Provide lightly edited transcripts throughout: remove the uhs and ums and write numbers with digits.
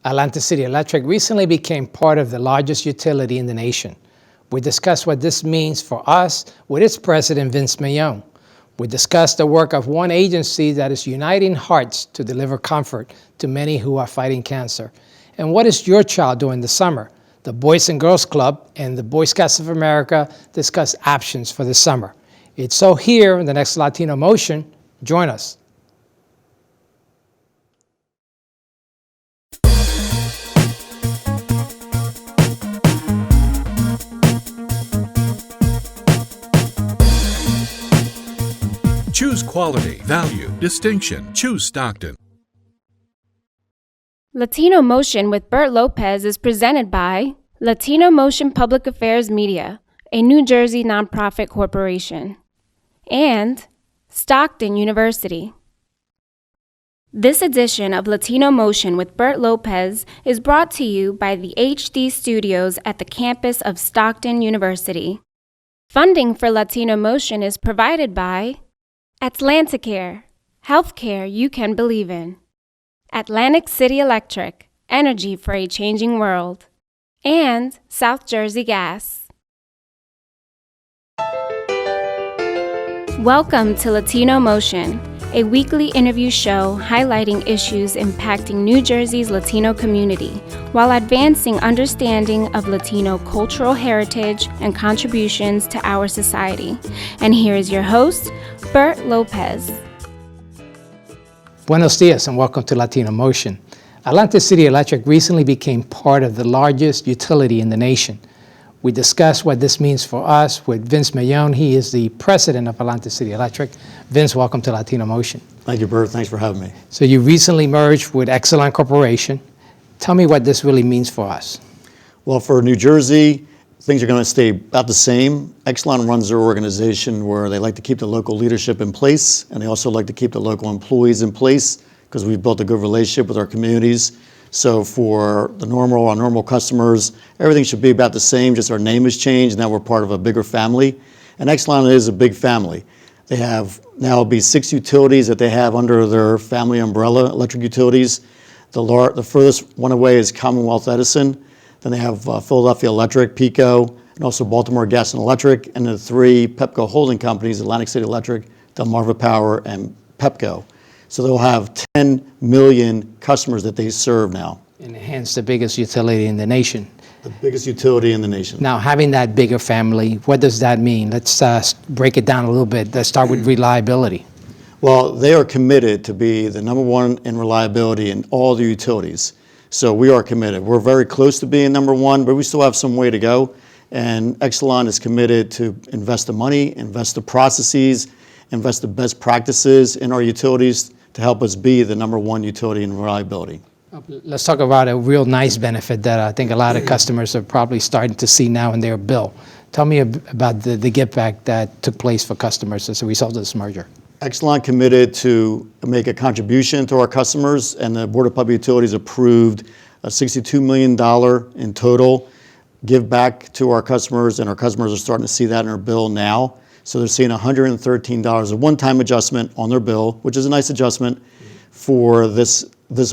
Atlanta City Electric recently became part of the largest utility in the nation. We discussed what this means for us with its president, Vince Millone. We discussed the work of one agency that is uniting hearts to deliver comfort to many who are fighting cancer. And what is your child doing this summer? The Boys and Girls Club and the Boy Scouts of America discuss options for the summer. It's so here in the next Latino Motion. Join us. Choose quality, value, distinction. Choose Stockton. Latino Motion with Bert Lopez is presented by Latino Motion Public Affairs Media, a New Jersey nonprofit corporation, and Stockton University. This edition of Latino Motion with Bert Lopez is brought to you by the HD Studios at the campus of Stockton University. Funding for Latino Motion is provided by Atlanticare, healthcare you can believe in. Atlantic City Electric, energy for a changing world. And South Jersey Gas. Welcome to Latino Motion, a weekly interview show highlighting issues impacting New Jersey's Latino community while advancing understanding of Latino cultural heritage and contributions to our society. And here is your host, Bert Lopez. Buenos dias and welcome to Latino Motion. Atlanta City Electric recently became part of the largest utility in the nation. We discussed what this means for us with Vince Millone. He is the president of Atlanta City Electric. Vince, welcome to Latino Motion. Thank you, Bert. Thanks for having me. So you recently merged with Exelon Corporation. Tell me what this really means for us. Well, for New Jersey, things are going to stay about the same. Exelon runs their organization where they like to keep the local leadership in place, and they also like to keep the local employees in place because we've built a good relationship with our communities. So for our normal customers, everything should be about the same, just our name has changed, now we're part of a bigger family. And Exelon is a big family. They have now be 6 utilities that they have under their family umbrella, electric utilities. The furthest one away is Commonwealth Edison. Then they have Philadelphia Electric, PECO, and also Baltimore Gas and Electric, and the 3 Pepco holding companies, Atlantic City Electric, Delmarva Power, and Pepco. So they'll have 10 million customers that they serve now. And hence the biggest utility in the nation. The biggest utility in the nation. Now, having that bigger family, what does that mean? Let's break it down a little bit. Let's start with reliability. Well, they are committed to be the #1 in reliability in all the utilities. So we are committed. We're very close to being #1, but we still have some way to go. And Exelon is committed to invest the money, invest the processes, invest the best practices in our utilities to help us be the #1 utility in reliability. Let's talk about a real nice benefit that I think a lot of customers are probably starting to see now in their bill. Tell me about the give back that took place for customers as a result of this merger. Exelon committed to make a contribution to our customers, and the Board of Public Utilities approved a $62 million in total give back to our customers, and our customers are starting to see that in their bill now. So they're seeing $113, a one-time adjustment on their bill, which is a nice adjustment for this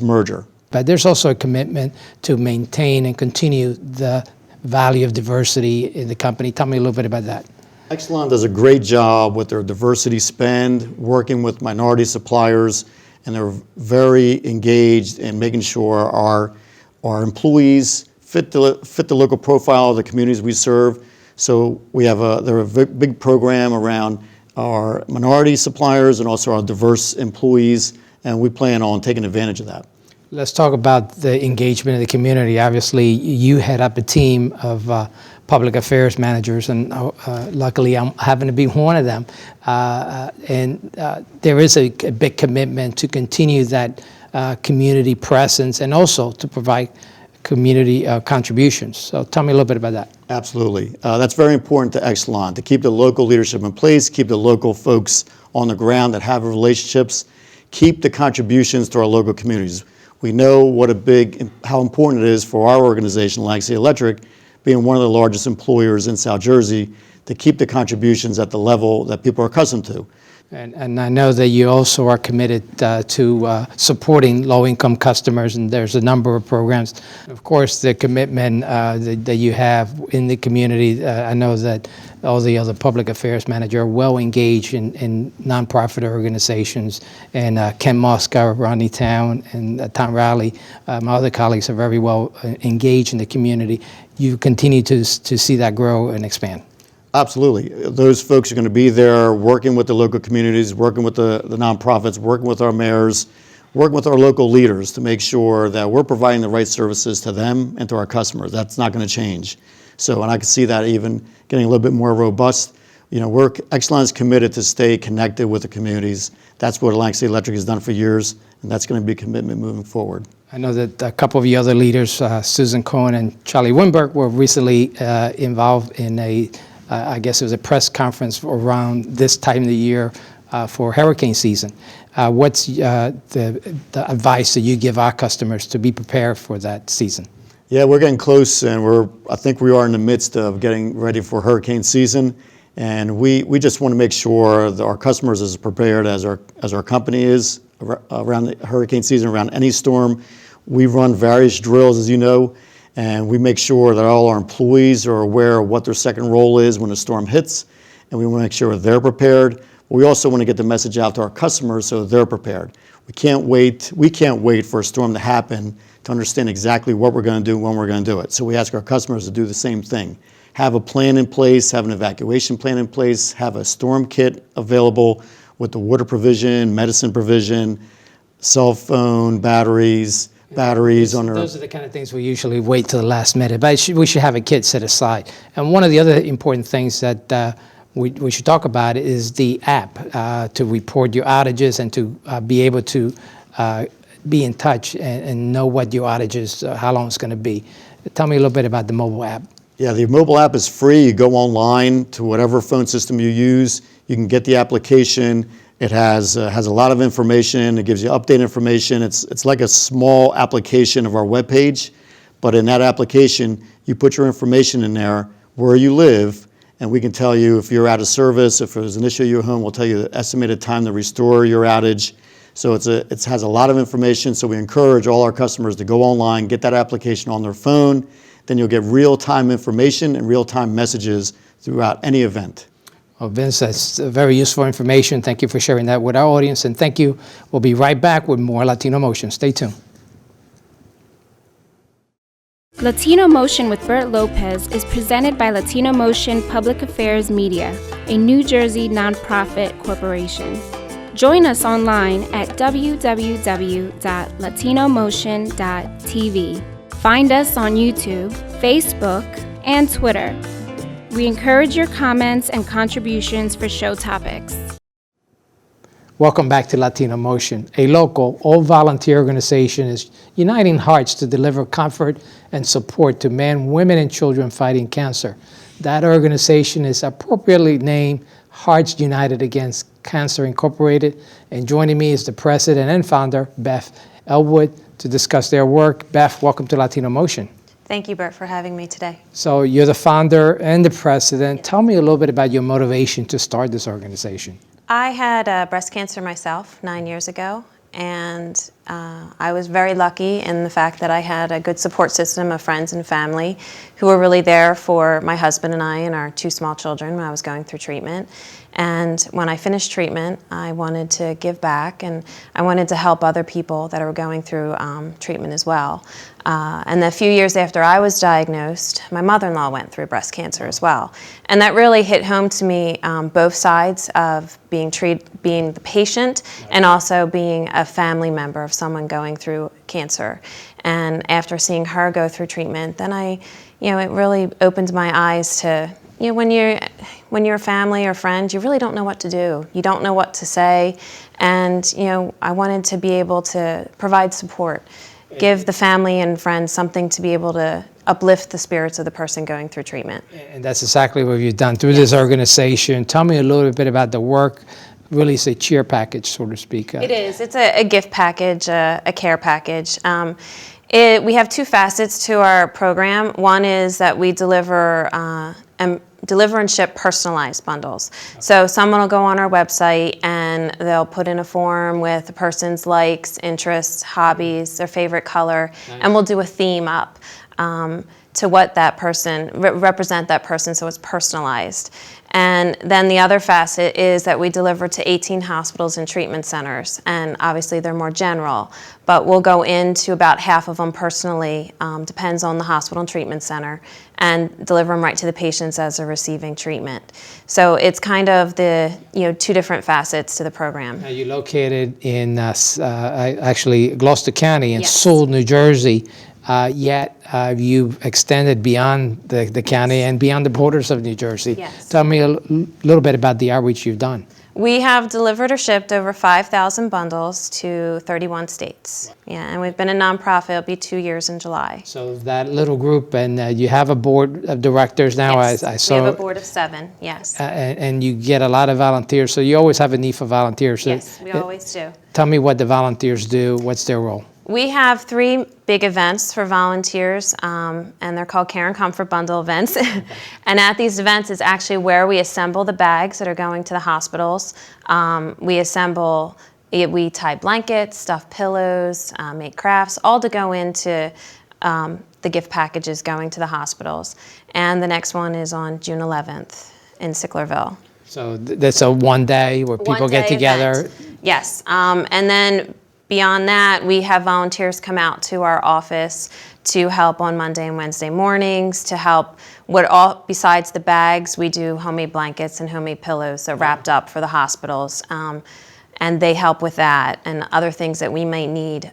merger. But there's also a commitment to maintain and continue the value of diversity in the company. Tell me a little bit about that. Exelon does a great job with their diversity spend, working with minority suppliers, and they're very engaged in making sure our employees fit the local profile of the communities we serve. So we have a big program around our minority suppliers and also our diverse employees, and we plan on taking advantage of that. Let's talk about the engagement in the community. Obviously, you head up a team of public affairs managers, and luckily I'm happen to be one of them. There is a big commitment to continue that community presence and also to provide community contributions. So tell me a little bit about that. Absolutely. That's very important to Exelon, to keep the local leadership in place, keep the local folks on the ground that have relationships, keep the contributions to our local communities. We know how important it is for our organization, Atlantic City Electric, being one of the largest employers in South Jersey, to keep the contributions at the level that people are accustomed to. And I know that you also are committed to supporting low-income customers, and there's a number of programs. Of course, the commitment that you have in the community, I know that all the other public affairs manager are well engaged in nonprofit organizations, and Ken Mosca, Rodney Town, and Tom Riley, my other colleagues are very well engaged in the community. You continue to see that grow and expand. Absolutely. Those folks are going to be there working with the local communities, working with the nonprofits, working with our mayors, working with our local leaders to make sure that we're providing the right services to them and to our customers. That's not going to change. So, and I can see that even getting a little bit more robust. You know, Exelon is committed to stay connected with the communities. That's what Atlantic State Electric has done for years, and that's going to be a commitment moving forward. I know that a couple of the other leaders, Susan Cohen and Charlie Winberg, were recently involved in I guess it was a press conference around this time of the year for hurricane season. What's the advice that you give our customers to be prepared for that season? Yeah, we're getting close, and I think we are in the midst of getting ready for hurricane season, and we just want to make sure that our customers are as prepared as our company is around the hurricane season, around any storm. We run various drills, as you know, and we make sure that all our employees are aware of what their second role is when a storm hits, and we want to make sure they're prepared. But we also want to get the message out to our customers so they're prepared. We can't wait for a storm to happen to understand exactly what we're going to do, when we're going to do it. So we ask our customers to do the same thing. Have a plan in place, have an evacuation plan in place, have a storm kit available with the water provision, medicine provision, cell phone, batteries on our... Those are the kind of things we usually wait till the last minute, but we should have a kit set aside. And one of the other important things that we should talk about is the app to report your outages and to be able to be in touch and know what your outages, how long it's going to be. Tell me a little bit about the mobile app. Yeah, the mobile app is free. You go online to whatever phone system you use. You can get the application. It has a lot of information. It gives you update information. It's like a small application of our webpage, but in that application, you put your information in there, where you live, and we can tell you if you're out of service, if there's an issue at your home, we'll tell you the estimated time to restore your outage. So it has a lot of information, so we encourage all our customers to go online, get that application on their phone, then you'll get real-time information and real-time messages throughout any event. Well, Vince, that's very useful information. Thank you for sharing that with our audience, and thank you. We'll be right back with more Latino Motion. Stay tuned. Latino Motion with Bert Lopez is presented by Latino Motion Public Affairs Media, a New Jersey nonprofit corporation. Join us online at www.latinomotion.tv. Find us on YouTube, Facebook, and Twitter. We encourage your comments and contributions for show topics. Welcome back to Latino Motion. A local, all-volunteer organization is uniting hearts to deliver comfort and support to men, women, and children fighting cancer. That organization is appropriately named Hearts United Against Cancer Incorporated. And joining me is the president and founder, Beth Elwood, to discuss their work. Beth, welcome to Latino Motion. Thank you, Bert, for having me today. So you're the founder and the president. Yes. Tell me a little bit about your motivation to start this organization. I had breast cancer myself 9 years ago, and I was very lucky in the fact that I had a good support system of friends and family who were really there for my husband and I and our two small children when I was going through treatment. And when I finished treatment, I wanted to give back, and I wanted to help other people that were going through treatment as well. And a few years after I was diagnosed, my mother-in-law went through breast cancer as well. And that really hit home to me, both sides of being the patient and also being a family member of someone going through cancer. And after seeing her go through treatment, then it really opened my eyes to, when you're a family or friend, you really don't know what to do. You don't know what to say. And, I wanted to be able to provide support, give the family and friends something to be able to uplift the spirits of the person going through treatment. And that's exactly what you've done through this organization. Tell me a little bit about the work. Really, it's a cheer package, so to speak. It is. It's a gift package, a care package. We have two facets to our program. One is that we deliver deliver and ship personalized bundles. So someone will go on our website and they'll put in a form with a person's likes, interests, hobbies, their favorite color, and we'll do a theme up to what that person, represent that person, so it's personalized. And then the other facet is that we deliver to 18 hospitals and treatment centers, and obviously they're more general, but we'll go into about half of them personally, depends on the hospital and treatment center, and deliver them right to the patients as they're receiving treatment. So it's kind of the, two different facets to the program. Now, you're located in actually Gloucester County in Yes. Sewell, New Jersey. Yet you've extended beyond the county and beyond the borders of New Jersey. Yes. Tell me a little bit about the outreach you've done. We have delivered or shipped over 5,000 bundles to 31 states. Yeah, and we've been a nonprofit. It'll be 2 years in July. So that little group, and you have a board of directors now. Yes, I saw. we have a board of 7, yes. And you get a lot of volunteers, so you always have a need for volunteers. Yes, we always do. Tell me what the volunteers do. What's their role? We have 3 big events for volunteers, and they're called Care and Comfort Bundle events. And at these events is actually where we assemble the bags that are going to the hospitals. We tie blankets, stuff pillows, make crafts, all to go into the gift packages going to the hospitals. And the next one is on June 11th in Sicklerville. So that's a one day where people get One-day together. event. Yes, and then beyond that, we have volunteers come out to our office to help on Monday and Wednesday mornings, to help besides the bags, we do homemade blankets and homemade pillows that are wrapped up for the hospitals. And they help with that and other things that we may need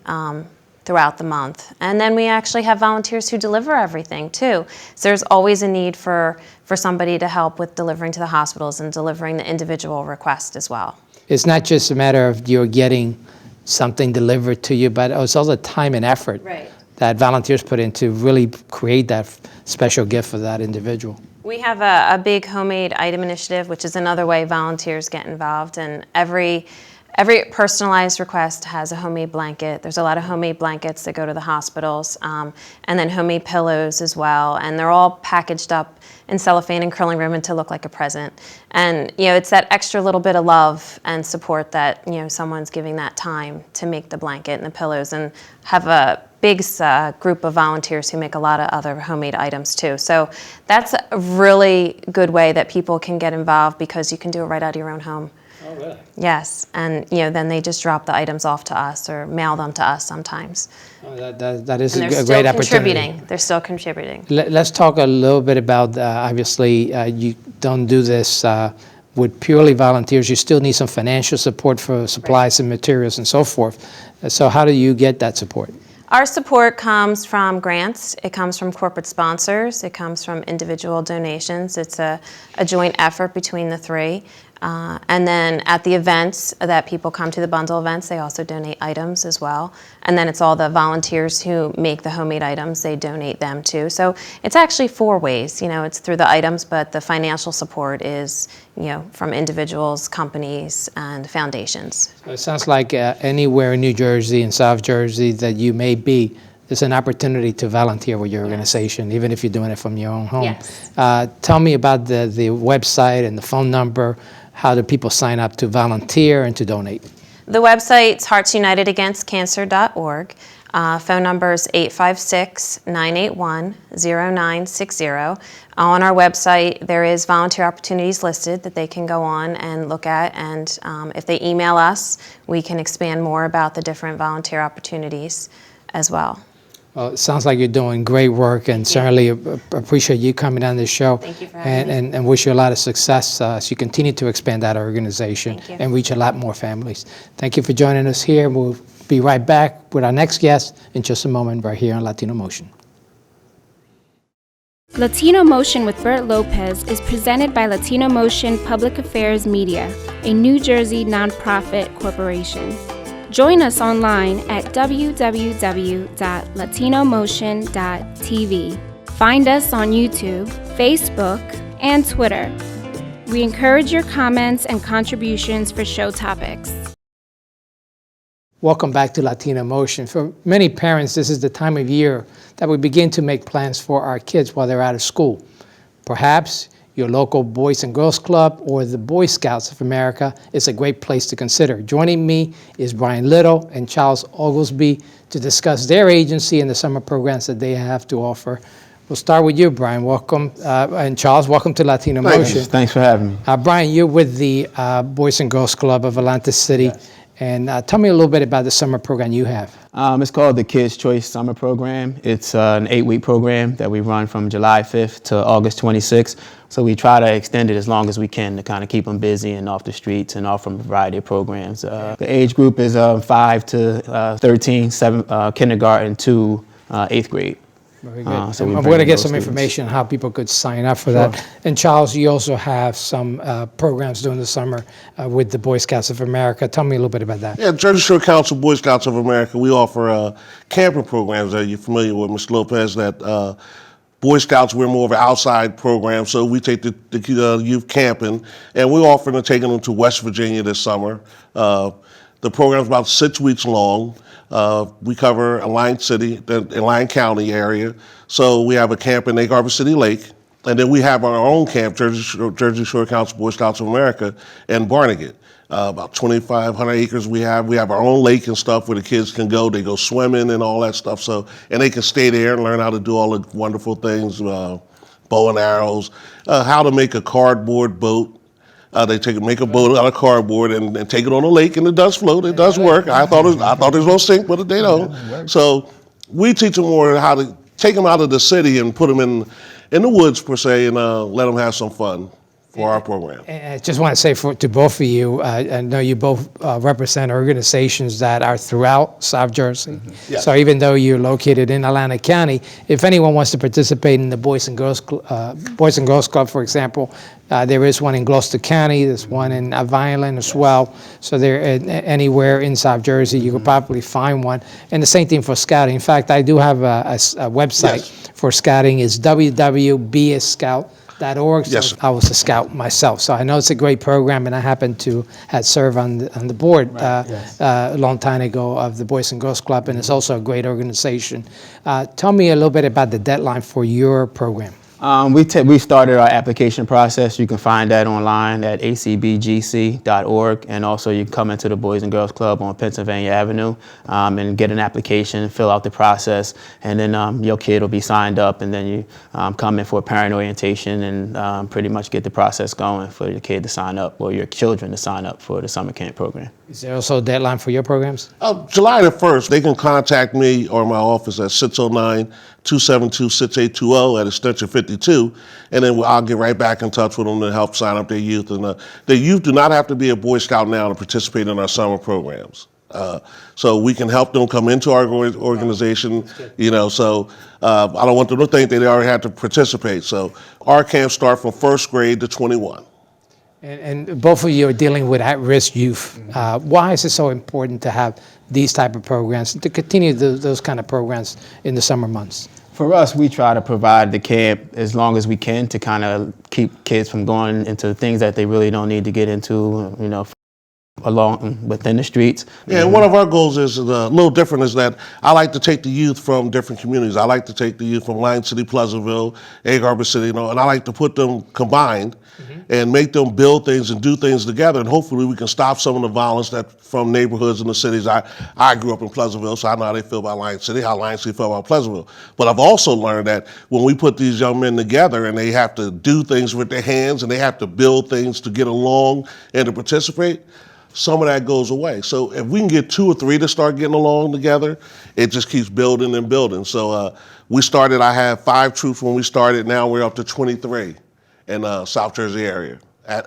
throughout the month. And then we actually have volunteers who deliver everything too. So there's always a need for somebody to help with delivering to the hospitals and delivering the individual request as well. It's not just a matter of you're getting something delivered to you, but it's also the time and effort that volunteers put in to really create that special gift for that individual. We have a big homemade item initiative, which is another way volunteers get involved, and every personalized request has a homemade blanket. There's a lot of homemade blankets that go to the hospitals, and then homemade pillows as well, and they're all packaged up in cellophane and curling ribbon to look like a present. And it's that extra little bit of love and support that someone's giving that time to make the blanket and the pillows, and have a big group of volunteers who make a lot of other homemade items too. So that's a really good way that people can get involved, because you can do it right out of your own home. Oh, really? Yes, and then they just drop the items off to us or mail them to us sometimes. Oh, that is And a they're great still opportunity. contributing. They're still contributing. Let's talk a little bit about, obviously, you don't do this with purely volunteers. You still need some financial support for supplies and materials and so forth. So how do you get that support? Our support comes from grants. It comes from corporate sponsors. It comes from individual donations. It's a joint effort between the 3. And then at the events that people come to, the bundle events, they also donate items as well. And then it's all the volunteers who make the homemade items, they donate them too. So it's actually 4 ways. It's through the items, but the financial support is, from individuals, companies, and foundations. So it sounds like anywhere in New Jersey and South Jersey that you may be, there's an opportunity to volunteer with your organization, even if you're doing it from your own home. Yes. Tell me about the website and the phone number. How do people sign up to volunteer and to donate? The website's heartsunitedagainstcancer.org. Phone number is 856-981-0960. On our website, there is volunteer opportunities listed that they can go on and look at, and if they email us, we can expand more about the different volunteer opportunities as well. Well, it sounds like you're doing great work, and certainly appreciate you coming on this show. Thank you for having me. And wish you a lot of success as you continue to expand that organization Thank you. and reach a lot more families. Thank you for joining us here. We'll be right back with our next guest in just a moment right here on Latino Motion. Latino Motion with Bert Lopez is presented by Latino Motion Public Affairs Media, a New Jersey nonprofit corporation. Join us online at www.latinomotion.tv. Find us on YouTube, Facebook, and Twitter. We encourage your comments and contributions for show topics. Welcome back to Latino Motion. For many parents, this is the time of year that we begin to make plans for our kids while they're out of school. Perhaps your local Boys and Girls Club, or the Boy Scouts of America, it's a great place to consider. Joining me is Brian Little and Charles Oglesby to discuss their agency and the summer programs that they have to offer. We'll start with you, Brian. Welcome. And Charles, welcome to Latino Motion. Thanks for having me. Brian, you're with the Boys and Girls Club of Atlantic City. Yes. And tell me a little bit about the summer program you have. It's called the Kids' Choice Summer Program. It's an 8-week program that we run from July 5th to August 26th. So we try to extend it as long as we can to kind of keep them busy and off the streets and offer them a variety of programs. The age group is 5 to 13, kindergarten to 8th grade. Very good. So I'm going to get some information on how people could sign up for that. And Charles, you also have some programs during the summer with the Boy Scouts of America. Tell me a little bit about that. Yeah, Jersey Shore Council Boy Scouts of America, we offer camping programs that you're familiar with, Mr. Lopez, that Boy Scouts, we're more of an outside program, so we take the youth camping, and we're offering to take them to West Virginia this summer. The program's about 6 weeks long. We cover Alliance City, the Alliance County area. So we have a camp in Egg Harbor City Lake. And then we have our own camp, Jersey Shore Council Boy Scouts of America, in Barnegat. About 2,500 acres we have. We have our own lake and stuff where the kids can go. They go swimming and all that stuff. So, and they can stay there and learn how to do all the wonderful things, bow and arrows, how to make a cardboard boat. They make a boat out of cardboard and take it on a lake, and it does float. It does work. I thought it was gonna sink, but they don't. So we teach them more how to take them out of the city and put them in the woods per se, and let them have some fun for our program. And I just want to say to both of you, I know you both represent organizations that are throughout South Jersey. Mm-hmm. Yes. So even though you're located in Atlantic County, if anyone wants to participate in the Boys and Girls Club, for example, there is one in Gloucester County. There's one in Vineland as well. So they're anywhere in South Jersey, you could probably find one. And the same thing for scouting. In fact, I do have a website for scouting. It's www.bscout.org. So Yes. I was a scout myself, so I know it's a great program, and I happen to have served on the board a long time ago of the Boys and Girls Club, and it's also a great organization. Tell me a little bit about the deadline for your program. We started our application process. You can find that online at acbgc.org, and also you can come into the Boys and Girls Club on Pennsylvania Avenue and get an application, fill out the process, and then your kid will be signed up, and then you come in for a parent orientation and pretty much get the process going for your kid to sign up or your children to sign up for the summer camp program. Is there also a deadline for your programs? July the 1st, they can contact me or my office at 609-272-6820 at extension 52, and then I'll get right back in touch with them to help sign up their youth. And the youth do not have to be a Boy Scout now to participate in our summer programs. So we can help them come into our organization, so I don't want them to think they already have to participate. So our camps start from 1st grade to 21. And both of you are dealing with at-risk youth. Why is it so important to have these type of programs and to continue those kind of programs in the summer months? For us, we try to provide the camp as long as we can to kind of keep kids from going into things that they really don't need to get into, along within the streets. Yeah, and one of our goals is a little different, is that I like to take the youth from different communities. I like to take the youth from Lion City, Pleasantville, Egg Harbor City, and I like to put them combined and make them build things and do things together, and hopefully we can stop some of the violence that from neighborhoods in the cities. I grew up in Pleasantville, so I know how they feel about Lion City, how Lion City feel about Pleasantville. But I've also learned that when we put these young men together and they have to do things with their hands and they have to build things to get along and to participate, some of that goes away. So if we can get 2 or 3 to start getting along together, it just keeps building and building. So I had 5 troops when we started. Now we're up to 23 in South Jersey area.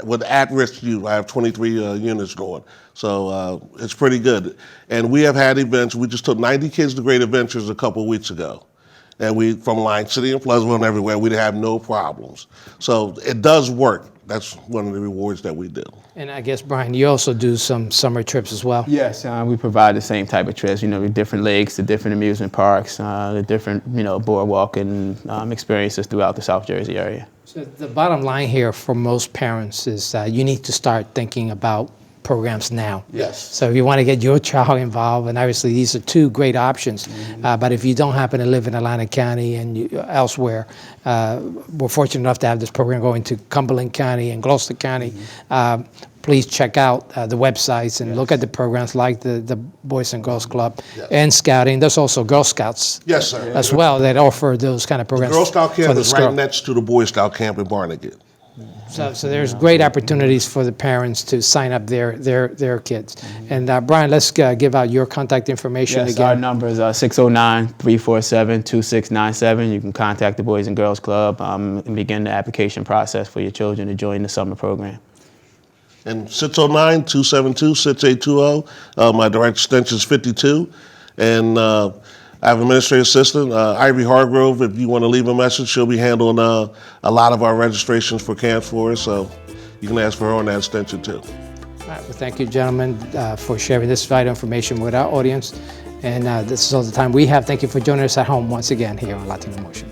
With at-risk youth, I have 23 units going. So it's pretty good. And we have had events. We just took 90 kids to Great Adventures a couple of weeks ago. And we, from Lion City and Pleasantville and everywhere, we'd have no problems. So it does work. That's one of the rewards that we do. And I guess, Brian, you also do some summer trips as well? Yes, we provide the same type of trips, the different lakes, the different amusement parks, the different, boardwalk and experiences throughout the South Jersey area. So the bottom line here for most parents is you need to start thinking about programs now. Yes. So if you want to get your child involved, and obviously these are two great options, but if you don't happen to live in Atlantic County and elsewhere, we're fortunate enough to have this program going to Cumberland County and Gloucester County. Please check out the websites and look at the programs like the Boys and Girls Club and Scouting. There's also Girl Scouts Yes, sir. as well that offer those kind of programs. Girl Scout for camp the is right Scout. next to the Boy Scout camp in Barnegat. So there's great opportunities for the parents to sign up their kids. And Brian, let's give out your contact information Yes, again. our number is 609-347-2697. You can contact the Boys and Girls Club and begin the application process for your children to join the summer program. And 609-272-6820. My direct extension is 52. And I have an administrative assistant, Ivy Hargrove. If you want to leave a message, she'll be handling a lot of our registrations for camp for us. So you can ask for her on that extension too. All right, well, thank you, gentlemen, for sharing this vital information with our audience. And this is all the time we have. Thank you for joining us at home once again here on Latino Motion.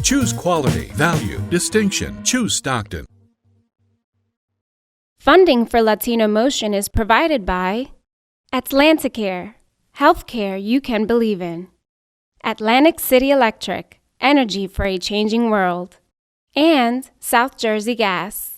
Choose quality, value, distinction. Choose Stockton. Funding for Latino Motion is provided by Atlanticare, healthcare you can believe in. Atlantic City Electric, energy for a changing world. And South Jersey Gas.